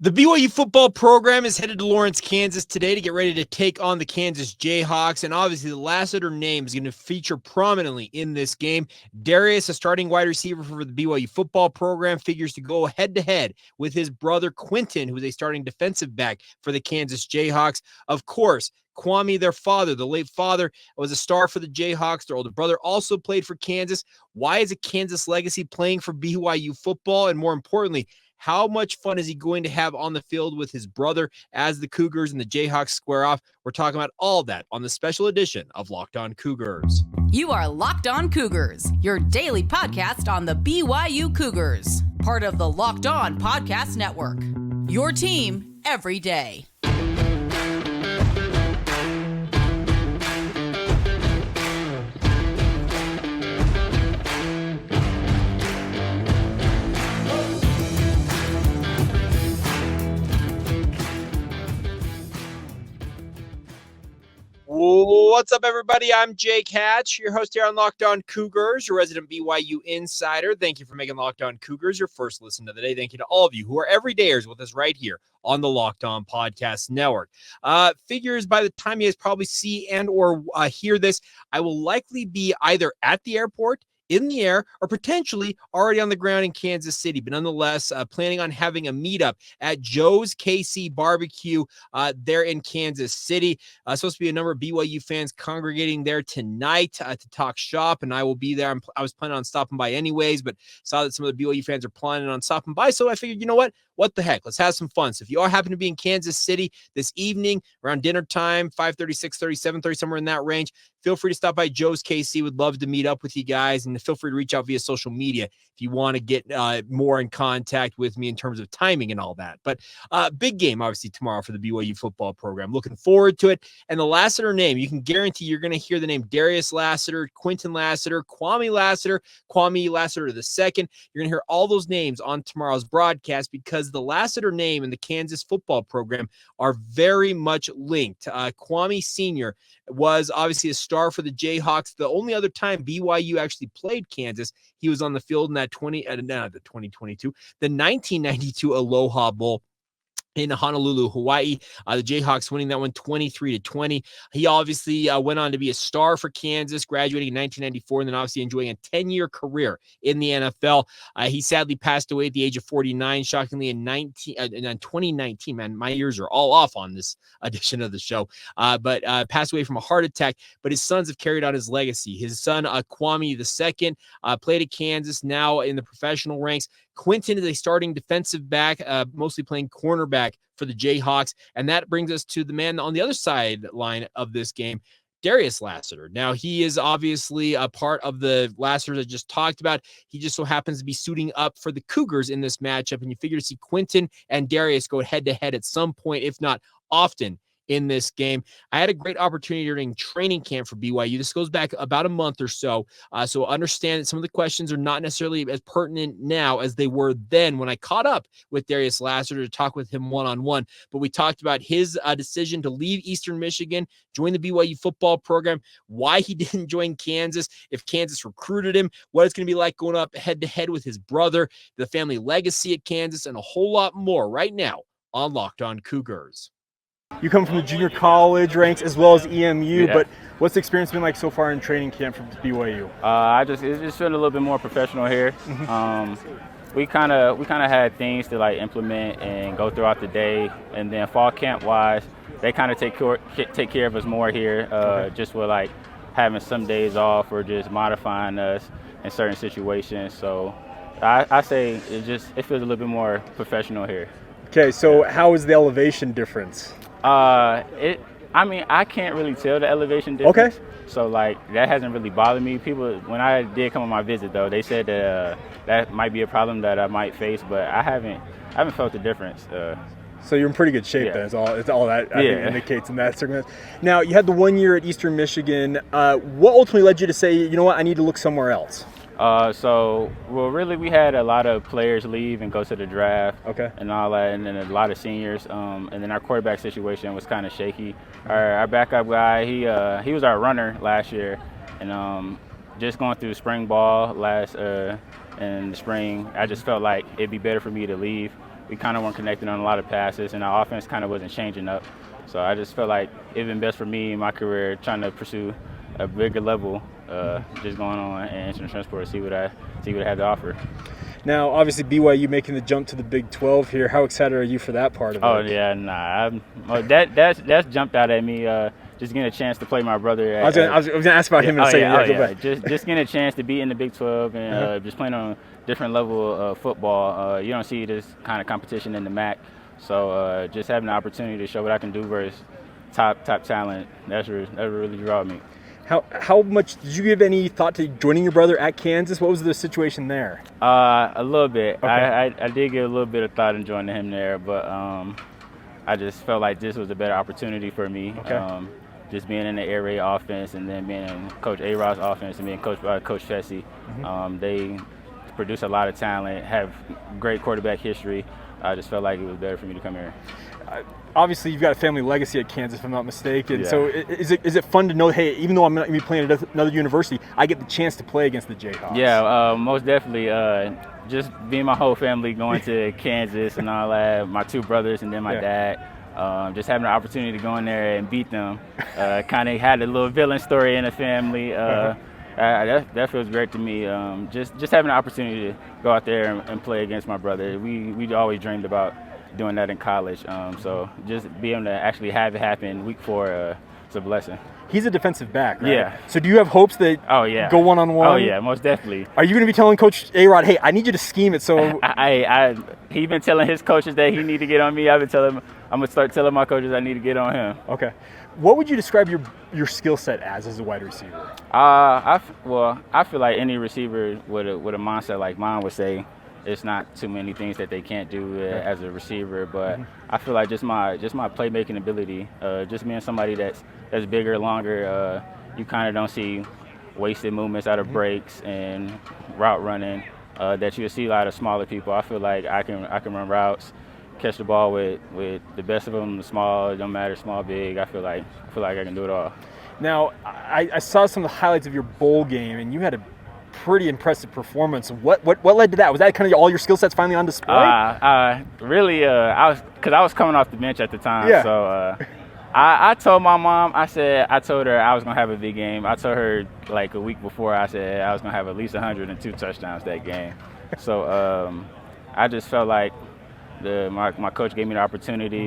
The BYU football program is headed to Lawrence, Kansas today to get ready to take on the Kansas Jayhawks, and obviously the Lassiter name is going to feature prominently in this game. Darius, a starting wide receiver for the BYU football program, figures to go head-to-head with his brother Kwinton, who is a starting defensive back for the Kansas Jayhawks. Of course, Kwame, their father, the late father, was a star for the Jayhawks. Their older brother also played for Kansas. Why is a Kansas legacy playing for BYU football? And more importantly, how much fun is he going to have on the field with his brother as the Cougars and the Jayhawks square off? We're talking about all that on the special edition of Locked On Cougars. You are Locked On Cougars, your daily podcast on the BYU Cougars, part of the Locked On Podcast Network. Your team every day. What's up, everybody? I'm Jake Hatch, your host here on Locked On Cougars, your resident BYU insider. Thank you for making Locked On Cougars your first listen of the day. Thank you to all of you who are everydayers with us right here on the Locked On Podcast Network. Figures by the time you guys probably see and or hear this, I will likely be either at the airport, in the air, or potentially already on the ground in Kansas City. But nonetheless, planning on having a meetup at Joe's KC Barbecue there in Kansas City. Supposed to be a number of BYU fans congregating there tonight to talk shop, and I will be there. I was planning on stopping by anyways, but saw that some of the BYU fans are planning on stopping by, so I figured, you know what the heck? Let's have some fun. So if you all happen to be in Kansas City this evening around dinner time, 5:30, 6:30, 7:30, somewhere in that range, feel free to stop by Joe's KC. Would love to meet up with you guys, and feel free to reach out via social media if you want to get more in contact with me in terms of timing and all that. But big game, obviously, tomorrow for the BYU football program. Looking forward to it. And the Lassiter name, you can guarantee you're going to hear the name Darius Lassiter, Kwinton Lassiter, Kwame Lassiter II. You're going to hear all those names on tomorrow's broadcast because the Lassiter name and the Kansas football program are very much linked. Kwame Sr. was obviously a star for the Jayhawks. The only other time BYU actually played Kansas, he was on the field in that the 1992 Aloha Bowl in Honolulu, Hawaii. The Jayhawks winning that one 23-20. He obviously went on to be a star for Kansas, graduating in 1994, and then obviously enjoying a 10-year career in the NFL. He sadly passed away at the age of 49, shockingly in 2019. Man, my years are all off on this edition of the show. But passed away from a heart attack. But his sons have carried on his legacy. His son, Kwame II, played at Kansas, now in the professional ranks. Kwinton is a starting defensive back, mostly playing cornerback for the Jayhawks. And that brings us to the man on the other sideline of this game, Darius Lassiter. Now, he is obviously a part of the Lassiters I just talked about. He just so happens to be suiting up for the Cougars in this matchup. And you figure to see Kwinton and Darius go head-to-head at some point, if not often, in this game. I had a great opportunity during training camp for BYU. This goes back about a month or so. So understand that some of the questions are not necessarily as pertinent now as they were then when I caught up with Darius Lassiter to talk with him one-on-one. But we talked about his decision to leave Eastern Michigan, join the BYU football program, why he didn't join Kansas, if Kansas recruited him, what it's going to be like going up head-to-head with his brother, the family legacy at Kansas, and a whole lot more right now on Locked On Cougars. You come from the junior college ranks as well as EMU, but what's the experience been like so far in training camp from BYU? It's just feeling a little bit more professional here. We kind of had things to like implement and go throughout the day, and then fall camp wise, they kind of take care of us more here, just with like having some days off or just modifying us in certain situations. So I say it feels a little bit more professional here. Okay, so how is the elevation difference? I can't really tell the elevation difference. Okay. So like that hasn't really bothered me. People, when I did come on my visit though, they said that that might be a problem that I might face, but I haven't felt the difference. So you're in pretty good shape then. It's all that I think indicates in that circumstance. Now you had the 1 year at Eastern Michigan. What ultimately led you to say, you know what, I need to look somewhere else? Really, we had a lot of players leave and go to the draft, and all that, and then a lot of seniors. And then our quarterback situation was kind of shaky. Our backup guy, he was our runner last year, and just going through spring ball in the spring, I just felt like it'd be better for me to leave. we kind of weren't connecting on a lot of passes, and our offense kind of wasn't changing up. So I just felt like it been best for me in my career trying to pursue a bigger level, just going on and entering transport, see what I had to offer. Now, obviously, BYU making the jump to the Big 12 here. How excited are you for that part of it? Oh yeah, that's jumped out at me. Just getting a chance to play my brother. I was gonna ask about him in a second. Just getting a chance to be in the Big 12 and just playing on a different level of football. You don't see this kind of competition in the MAC. So just having the opportunity to show what I can do versus top talent, that really drew me. How much did you give any thought to joining your brother at Kansas? What was the situation there? A little bit. Okay. I did give a little bit of thought in joining him there, but I just felt like this was a better opportunity for me. Okay. Just being in the air raid offense and then being in Coach A-Rod's offense and being coached by Coach Fessy. They produce a lot of talent, have great quarterback history. I just felt like it was better for me to come here. Obviously, you've got a family legacy at Kansas, if I'm not mistaken. Yeah. So is it fun to know, hey, even though I'm not going to be playing at another university, I get the chance to play against the Jayhawks? Yeah, most definitely. Just being my whole family going to Kansas and all that, my two brothers and then my dad. Just having the opportunity to go in there and beat them. Kind of had a little villain story in the family. That feels great to me. Just having the opportunity to go out there and play against my brother. We always dreamed about doing that in college. So just being able to actually have it happen week 4, it's a blessing. He's a defensive back, right? Yeah. So do you have hopes that go one-on-one? Oh, yeah, most definitely. Are you going to be telling Coach A-Rod, hey, I need you to scheme it so – He's been telling his coaches that he need to get on me. I've been telling him, I'm going to start telling my coaches I need to get on him. Okay. What would you describe your skill set as a wide receiver? I feel like any receiver with a mindset like mine would say it's not too many things that they can't do as a receiver, but I feel like just my playmaking ability, just being somebody that's bigger, longer, you kind of don't see wasted movements out of breaks and route running that you'll see a lot of smaller people. I feel like I can run routes, catch the ball with the best of them, the small, it don't matter, small, big. I feel like I can do it all. Now, I saw some of the highlights of your bowl game, and you had a pretty impressive performance. What led to that? Was that kind of all your skill sets finally on display? Really, I was coming off the bench at the time. Yeah. So I told my mom, I told her I was going to have a big game. I told her like a week before, I said I was going to have at least 102 touchdowns that game. So I just felt like my coach gave me the opportunity.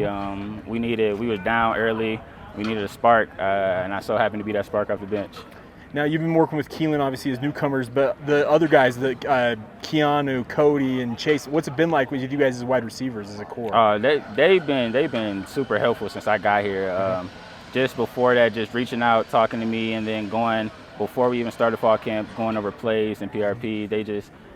We were down early. We needed a spark, and I so happened to be that spark off the bench. Now, you've been working with Keelan, obviously, as newcomers, but the other guys, Keanu, Cody, and Chase, what's it been like with you guys as wide receivers as a core? They've been super helpful since I got here. Just before that, just reaching out, talking to me, and then going, before we even started fall camp, going over plays and PRP,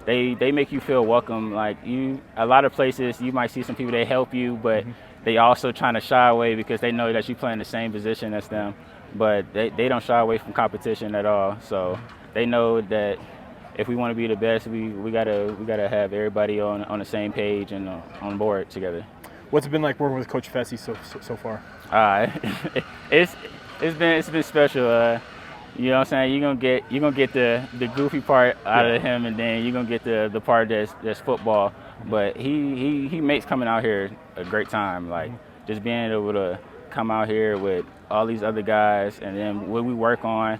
they make you feel welcome. Like a lot of places, you might see some people, they help you, but they also trying to shy away because they know that you play in the same position as them. But they don't shy away from competition at all. So they know that if we want to be the best, we gotta have everybody on the same page and on board together. What's it been like working with Coach Fessy so far? It's been special. You know what I'm saying? You're gonna get the goofy part out of him, and then you're gonna get the part that's football. But he makes coming out here a great time. Like just being able to come out here with all these other guys, and then what we work on,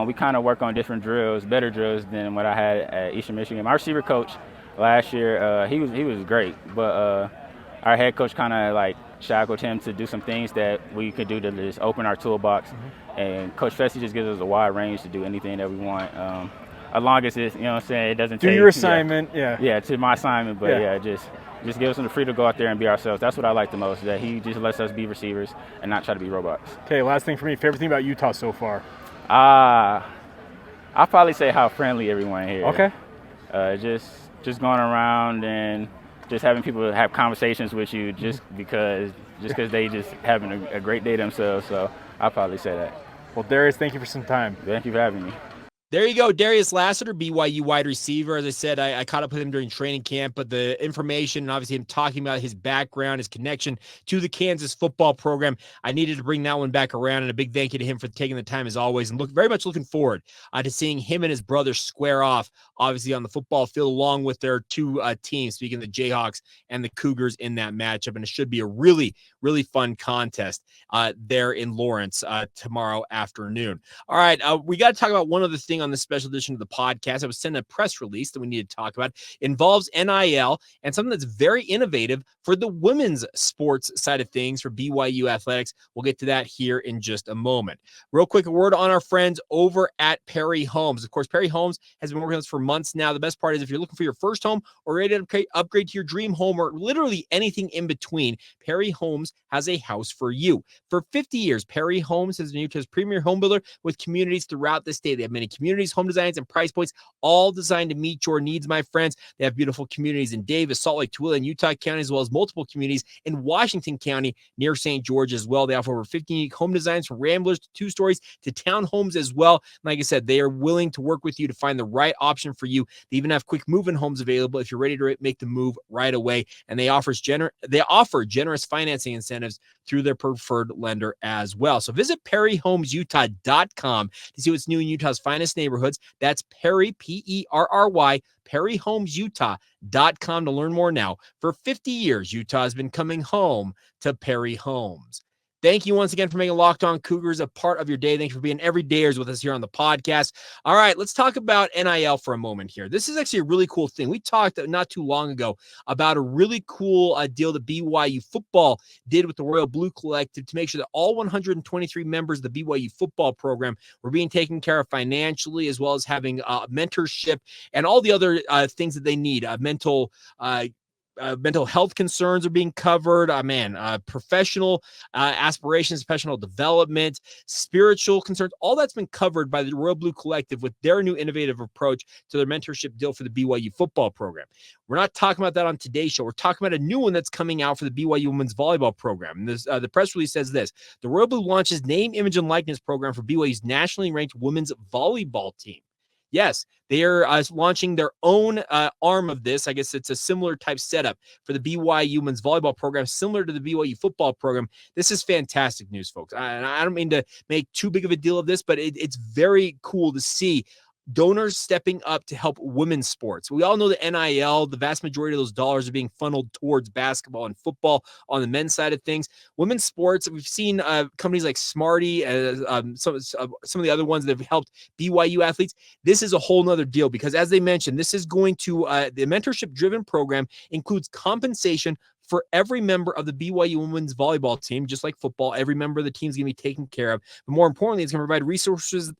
we kind of work on different drills, better drills than what I had at Eastern Michigan. My receiver coach last year, he was great, but our head coach kind of like shackled him to do some things that we could do to just open our toolbox. And Coach Fessy just gives us a wide range to do anything that we want, as long as it's, you know what I'm saying, it doesn't take. Do your assignment, Yeah, to my assignment, but just give us the freedom to go out there and be ourselves. That's what I like the most, that he just lets us be receivers and not try to be robots. Okay, last thing for me, favorite thing about Utah so far? I'll probably say how friendly everyone here. Okay. Just going around and just having people have conversations with you just because they just having a great day themselves. So I'll probably say that. Well, Darius, thank you for some time. Thank you for having me. There you go, Darius Lassiter, BYU wide receiver. As I said, I caught up with him during training camp, but the information and obviously him talking about his background, his connection to the Kansas football program, I needed to bring that one back around, and a big thank you to him for taking the time as always, and very much looking forward to seeing him and his brother square off, obviously on the football field, along with their two teams, speaking of the Jayhawks and the Cougars in that matchup, and it should be a really, really fun contest there in Lawrence tomorrow afternoon. All right, we got to talk about one other thing on this special edition of the podcast. I was sent a press release that we need to talk about. It involves NIL and something that's very innovative for the women's sports side of things for BYU athletics. We'll get to that here in just a moment. Real quick, a word on our friends over at Perry Homes. Of course, Perry Homes has been working with us for months now. The best part is if you're looking for your first home or ready to upgrade to your dream home or literally anything in between, Perry Homes has a house for you. For 50 years, Perry Homes has been Utah's premier home builder with communities throughout the state. They have many communities, home designs, and price points, all designed to meet your needs, my friends. They have beautiful communities in Davis, Salt Lake, Tooele, and Utah County, as well as multiple communities in Washington County near St. George as well. They offer over 50 unique home designs from ramblers to 2 stories to townhomes as well. Like I said, they are willing to work with you to find the right option for you. They even have quick move-in homes available if you're ready to make the move right away. And they offer generous financing incentives through their preferred lender as well. So visit perryhomesutah.com to see what's new in Utah's finest neighborhoods. That's Perry, Perry, perryhomesutah.com to learn more now. For 50 years, Utah has been coming home to Perry Homes. Thank you once again for making Locked On Cougars a part of your day. Thanks for being everydayers with us here on the podcast. All right, let's talk about NIL for a moment here. This is actually a really cool thing. We talked not too long ago about a really cool deal that BYU football did with the Royal Blue Collective to make sure that all 123 members of the BYU football program were being taken care of financially, as well as having mentorship and all the other things that they need, mental health concerns are being covered. Professional aspirations, professional development, spiritual concerns, all that's been covered by the Royal Blue Collective with their new innovative approach to their mentorship deal for the BYU football program. We're not talking about that on today's show. We're talking about a new one that's coming out for the BYU women's volleyball program. And the press release says this: the Royal Blue launches name, image, and likeness program for BYU's nationally ranked women's volleyball team. Yes, they are launching their own arm of this. I guess it's a similar type setup for the BYU women's volleyball program, similar to the BYU football program. This is fantastic news, folks. I don't mean to make too big of a deal of this, but it's very cool to see donors stepping up to help women's sports. We all know that NIL, the vast majority of those dollars are being funneled towards basketball and football on the men's side of things. Women's sports, we've seen companies like Smarty, some of the other ones that have helped BYU athletes. This is a whole nother deal because, as they mentioned, this is going to, the mentorship-driven program includes compensation for every member of the BYU women's volleyball team. Just like football, every member of the team is going to be taken care of. But more importantly, it's going to provide resources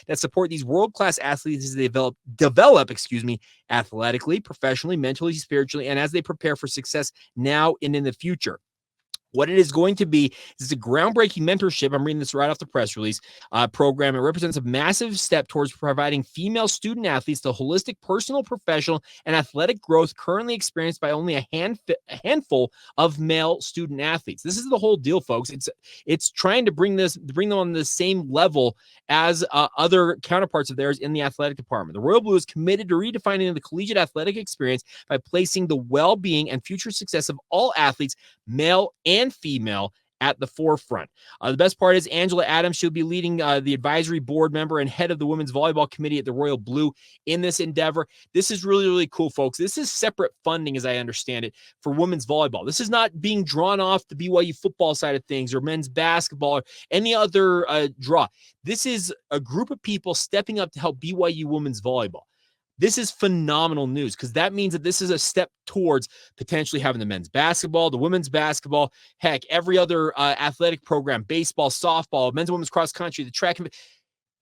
that support these world-class athletes as they develop, athletically, professionally, mentally, spiritually, and as they prepare for success now and in the future. What it is going to be is a groundbreaking mentorship. I'm reading this right off the press release program. It represents a massive step towards providing female student athletes the holistic, personal, professional, and athletic growth currently experienced by only a handful of male student athletes. This is the whole deal, folks. It's trying to bring them on the same level as other counterparts of theirs in the athletic department. The Royal Blue is committed to redefining the collegiate athletic experience by placing the well-being and future success of all athletes, male and female, at the forefront. The best part is Angela Adams, she'll be leading the advisory board member and head of the women's volleyball committee at the Royal Blue in this endeavor. This is really, really cool, folks. This is separate funding, as I understand it, for women's volleyball. This is not being drawn off the BYU football side of things or men's basketball or any other draw. This is a group of people stepping up to help BYU women's volleyball. This is phenomenal news because that means that this is a step towards potentially having the men's basketball, the women's basketball, heck, every other athletic program, baseball, softball, men's and women's cross country, the track.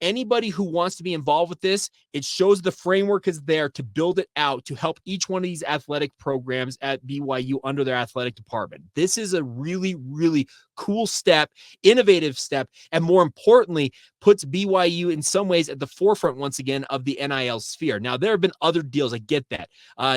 Anybody who wants to be involved with this, it shows the framework is there to build it out to help each one of these athletic programs at BYU under their athletic department. This is a really, really cool step, innovative step, and more importantly, puts BYU in some ways at the forefront once again of the NIL sphere. Now, there have been other deals. I get that.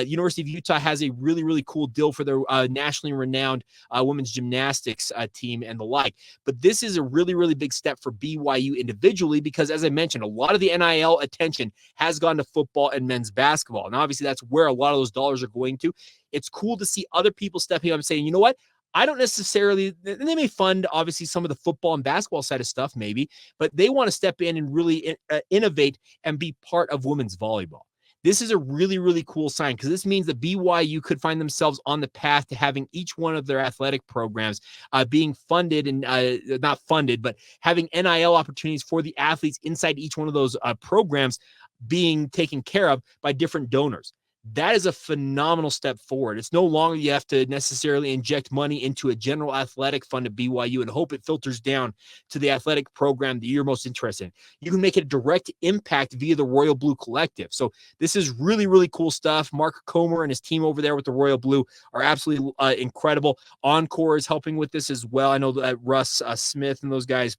University of Utah has a really, really cool deal for their nationally renowned women's gymnastics team and the like. But this is a really, really big step for BYU individually because, as I mentioned, a lot of the NIL attention has gone to football and men's basketball. And obviously that's where a lot of those dollars are going to. It's cool to see other people stepping up and saying, you know what? I don't necessarily, they may fund obviously some of the football and basketball side of stuff maybe, but they want to step in and really innovate and be part of women's volleyball. This is a really, really cool sign because this means that BYU could find themselves on the path to having each one of their athletic programs being funded and not funded, but having NIL opportunities for the athletes inside each one of those programs being taken care of by different donors. That is a phenomenal step forward. It's no longer you have to necessarily inject money into a general athletic fund at BYU and hope it filters down to the athletic program that you're most interested in. You can make a direct impact via the Royal Blue Collective. So this is really, really cool stuff. Mark Comer and his team over there with the Royal Blue are absolutely incredible. Encore is helping with this as well. I know that Russ Smith and those guys,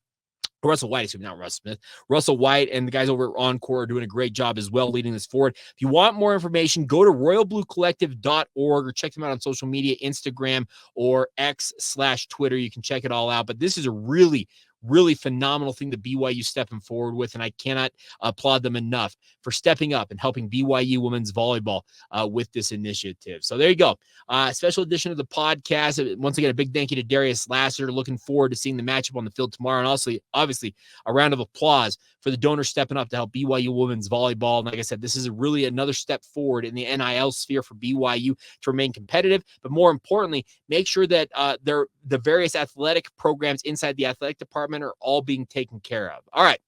Russell White, excuse me, not Russ Smith. Russell White and the guys over at Encore are doing a great job as well leading this forward. If you want more information, go to royalbluecollective.org or check them out on social media, Instagram or X/Twitter. You can check it all out. But this is a really, really phenomenal thing that BYU stepping forward with, and I cannot applaud them enough for stepping up and helping BYU women's volleyball with this initiative. So there you go. Special edition of the podcast. Once again, a big thank you to Darius Lassiter. Looking forward to seeing the matchup on the field tomorrow, and also, obviously, a round of applause for the donors stepping up to help BYU women's volleyball. And like I said, this is really another step forward in the NIL sphere for BYU to remain competitive, but more importantly, make sure that the various athletic programs inside the athletic department are all being taken care of. All right.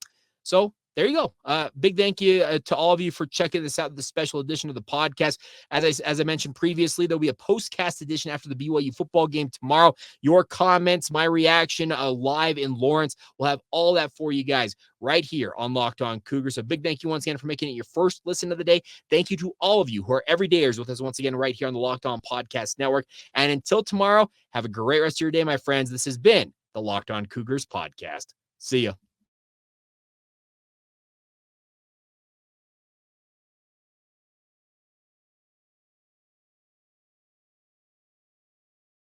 So there you go. Big thank you to all of you for checking this out, the special edition of the podcast. As I mentioned previously, there'll be a postcast edition after the BYU football game tomorrow. Your comments, my reaction live in Lawrence. We'll have all that for you guys right here on Locked On Cougars. So big thank you once again for making it your first listen of the day. Thank you to all of you who are everydayers with us once again right here on the Locked On Podcast Network. And until tomorrow, have a great rest of your day, my friends. This has been the Locked On Cougars podcast. See ya.